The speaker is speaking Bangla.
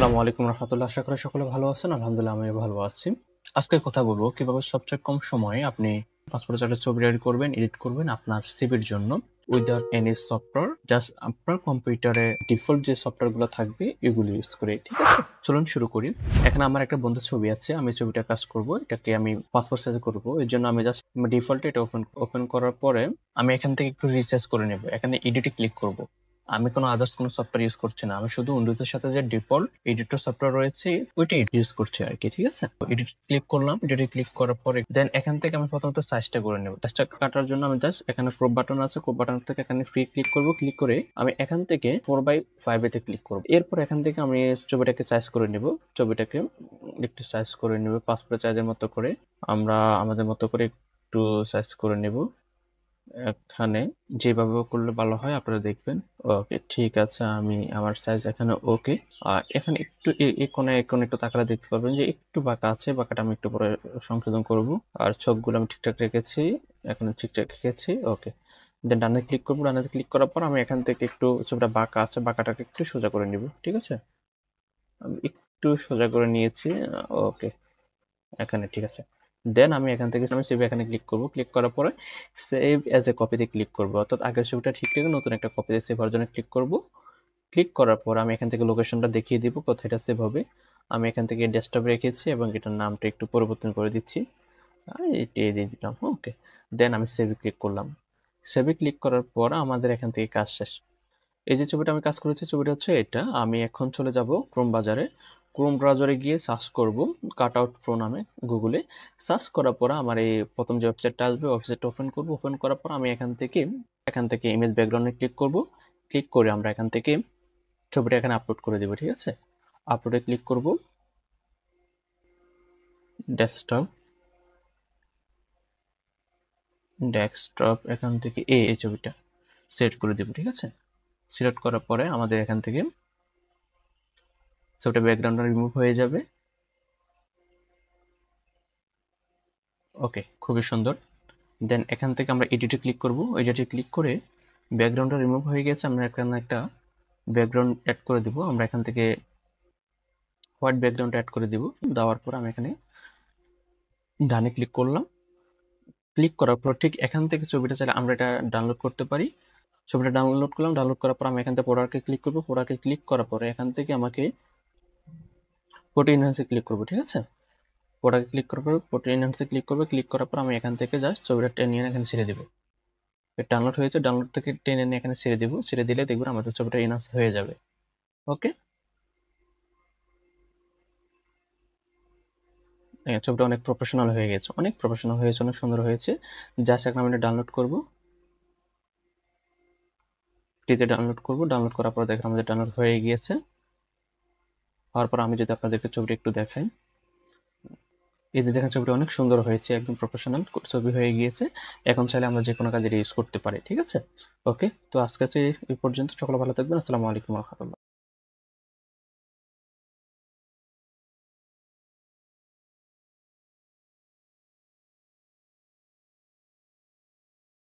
আসসালামু আলাইকুম রহমতুল্লাহ। আশা করি সকলে ভালো আছেন। আলহামদুলিল্লাহ আমি ভালো আছি। আজকে কথা বলবো কিভাবে সবচেয়ে কম সময়ে আপনি পাসপোর্ট সাইজের ছবি রেডি করবেন, এডিট করবেন আপনার সিভির জন্য উইদাউট এনি সফটওয়্যার, জাস্ট আপনার কম্পিউটারে ডিফল্ট যে সফটওয়্যারগুলো থাকবে এগুলো ইউজ করে। ঠিক আছে, চলুন শুরু করি। এখানে আমার একটা বন্ধুর ছবি আছে, আমি ছবিটা কাজ করব, এটাকে আমি পাসপোর্ট সাইজে করব। এর জন্য আমি জাস্ট ডিফল্টে এটা ওপেন করার পরে আমি এখান থেকে একটু রিসার্চ করে নেব। এখানে এডিটে ক্লিক করব। আমি কোনো আদার্স কোনো সফটওয়্যার ইউজ করছি না, আমি শুধু উইন্ডোজের সাথে যে ডিফল্ট এডিটর সফটওয়্যার রয়েছে ওইটা ইউজ করছি আর কি। ঠিক আছে, এডিট ক্লিক করলাম, এডিটে ক্লিক করার পরে দেন এখান থেকে আমি প্রথমত সাইজটা করে নেব। সাইজটা কাটার জন্য আমি জাস্ট এখানে ক্রপ বাটন আছে, ক্রপ বাটন থেকে এখানে ফ্রি ক্লিক করব। ক্লিক করে আমি এখান থেকে 4/5 এতে ক্লিক করব। এরপর এখান থেকে আমি ছবিটাকে সাইজ করে নেব। ছবিটাকে একটু সাইজ করে নেব পাসপোর্ট সাইজের মতো করে। আমরা আমাদের মতো করে একটু সাইজ করে নেব। এখানে যেভাবে করলে ভালো হয় আপনারা দেখবেন। ওকে, ঠিক আছে, আমি আমার সাইজ এখানে ওকে। আর এখানে একটু এই কোণে একটু তাকালে দেখতে পারবেন যে একটু বাঁকা আছে, বাঁকাটা আমি একটু পরে সংশোধন করব। আর চোখগুলো আমি ঠিকঠাক রেখেছি, এখানে ঠিকঠাক রেখেছি। ওকে, দেন ডানে ক্লিক করবো। ডানে ক্লিক করার পর আমি এখান থেকে একটু ছবিটা বাঁকা আছে, বাঁকাটাকে একটু সোজা করে নিব। ঠিক আছে, আমি একটু সোজা করে নিয়েছি। ওকে, এখানে ঠিক আছে। দেন আমি এখান থেকে আমি সেভ এখানে ক্লিক করব। ক্লিক করার পরে সেভ অ্যাজ এ কপিতে ক্লিক করব, অর্থাৎ আগের ছবিটা ঠিক রেখে নতুন একটা কপিতে সেভ হওয়ার জন্য ক্লিক করব। ক্লিক করার পর আমি এখান থেকে লোকেশনটা দেখিয়ে দিব কোথায় এটা সেভ হবে। আমি এখান থেকে ডেস্কটপ রেখেছি এবং এটার নামটা একটু পরিবর্তন করে দিচ্ছি, এটাই দিয়ে দিলাম। ওকে, দেন আমি সেভে ক্লিক করলাম। সেভে ক্লিক করার পর আমাদের এখান থেকে কাজ শেষ। এই যে ছবিটা আমি কাজ করেছি, ছবিটা হচ্ছে এটা। আমি এখন চলে যাব ক্রোম বাজারে। ক্রোম ব্রাউজারে গিয়ে সার্চ করব কাট আউট প্রো নামে গুগলে। সার্চ করার পর আমার এই প্রথম যে ওয়েবসাইটটা আসবে ওয়েবসাইটটা ওপেন করব। ওপেন করার পর আমি এখান থেকে ইমেজ ব্যাকগ্রাউন্ডে ক্লিক করব। ক্লিক করে আমরা এখান থেকে ছবিটা এখানে আপলোড করে দেব। ঠিক আছে, আপলোডে ক্লিক করব। ডেস্কটপ এখান থেকে এই ছবিটা সিলেক্ট করে দেব। ঠিক আছে, সিলেক্ট করার পরে আমাদের এখান থেকে ছবিটা ব্যাকগ্রাউন্ডটা রিমুভ হয়ে যাবে। ওকে, খুবই সুন্দর। দেন এখান থেকে আমরা এডিটে ক্লিক করব। এডিটে ক্লিক করে ব্যাকগ্রাউন্ডটা রিমুভ হয়ে গেছে, আমরা এখানে একটা ব্যাকগ্রাউন্ড অ্যাড করে দিব। আমরা এখান থেকে হোয়াইট ব্যাকগ্রাউন্ড অ্যাড করে দিব। দেওয়ার পর আমি এখানে ডানে ক্লিক করলাম। ক্লিক করার পর ঠিক এখান থেকে ছবিটা চাইলে আমরা এটা ডাউনলোড করতে পারি। ছবিটা ডাউনলোড করলাম। ডাউনলোড করার পর আমি এখান থেকে প্রোডাক্টে ক্লিক করব। প্রোডাক্টে ক্লিক করার পরে এখান থেকে আমাকে ফটো এনহ্যান্সে ক্লিক করব। ঠিক আছে, প্রোডাক্টে ক্লিক করার পর ফটো এনহ্যান্সে ক্লিক করবে। ক্লিক করার পর আমি এখান থেকে জাস্ট ছবিটা টেনে এনে এখানে ছেড়ে দেবো। ডাউনলোড হয়েছে, ডাউনলোড থেকে টেনে এনে এখানে ছেড়ে দিব। ছেড়ে দিলে দেখবেন আমাদের ছবিটা এনহ্যান্স হয়ে যাবে। ওকে, ছবিটা অনেক প্রফেশনাল হয়ে গেছে, অনেক প্রফেশনাল হয়েছে, অনেক সুন্দর হয়েছে। জাস্ট এখন আমি ডাউনলোড করব। এটিতে ডাউনলোড করব। ডাউনলোড করার পর দেখেন আমাদের ডাউনলোড হয়ে গিয়েছে। হওয়ার পর আমি যদি আপনাদেরকে ছবিটা একটু দেখাই, এই যে দেখেন ছবিটা অনেক সুন্দর হয়েছে, একদম প্রফেশনাল ছবি হয়ে গিয়েছে। এখন চাইলে আমরা যে কোনো কাজে ইউজ করতে পারি। ঠিক আছে, ওকে, তো আজকে এই পর্যন্ত। সকলে ভালো থাকবেন। আসসালামু আলাইকুম রহমতুল্লাহ।